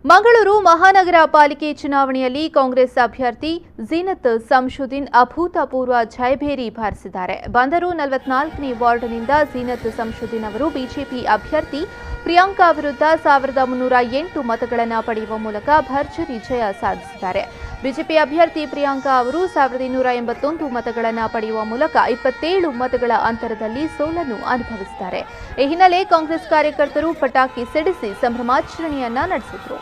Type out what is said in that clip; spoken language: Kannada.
ಮಂಗಳೂರು ಮಹಾನಗರ ಪಾಲಿಕೆ ಚುನಾವಣೆಯಲ್ಲಿ ಕಾಂಗ್ರೆಸ್ ಅಭ್ಯರ್ಥಿ zinathsamshuddin ಅಭೂತಪೂರ್ವ ಜಯಭೇರಿ ಬಾರಿಸಿದ್ದಾರೆ. ಬಂದರು 44ನೇ ವಾರ್ಡ್ನಿಂದ zinathsamshuddin ಅವರು ಬಿಜೆಪಿ ಅಭ್ಯರ್ಥಿ ಪ್ರಿಯಾಂಕಾ ವಿರುದ್ಧ 1308 ಮತಗಳನ್ನು ಪಡೆಯುವ ಮೂಲಕ ಭರ್ಜರಿ ಜಯ ಸಾಧಿಸಿದ್ದಾರೆ. ಬಿಜೆಪಿ ಅಭ್ಯರ್ಥಿ ಪ್ರಿಯಾಂಕಾ ಅವರು 1281 ಮತಗಳನ್ನು ಪಡೆಯುವ ಮೂಲಕ 27 ಮತಗಳ ಅಂತರದಲ್ಲಿ ಸೋಲನ್ನು ಅನುಭವಿಸಿದ್ದಾರೆ. ಈ ಹಿನ್ನೆಲೆ ಕಾಂಗ್ರೆಸ್ ಕಾರ್ಯಕರ್ತರು ಪಟಾಕಿ ಸಿಡಿಸಿ ಸಂಭ್ರಮಾಚರಣೆಯನ್ನ ನಡೆಸಿದರು.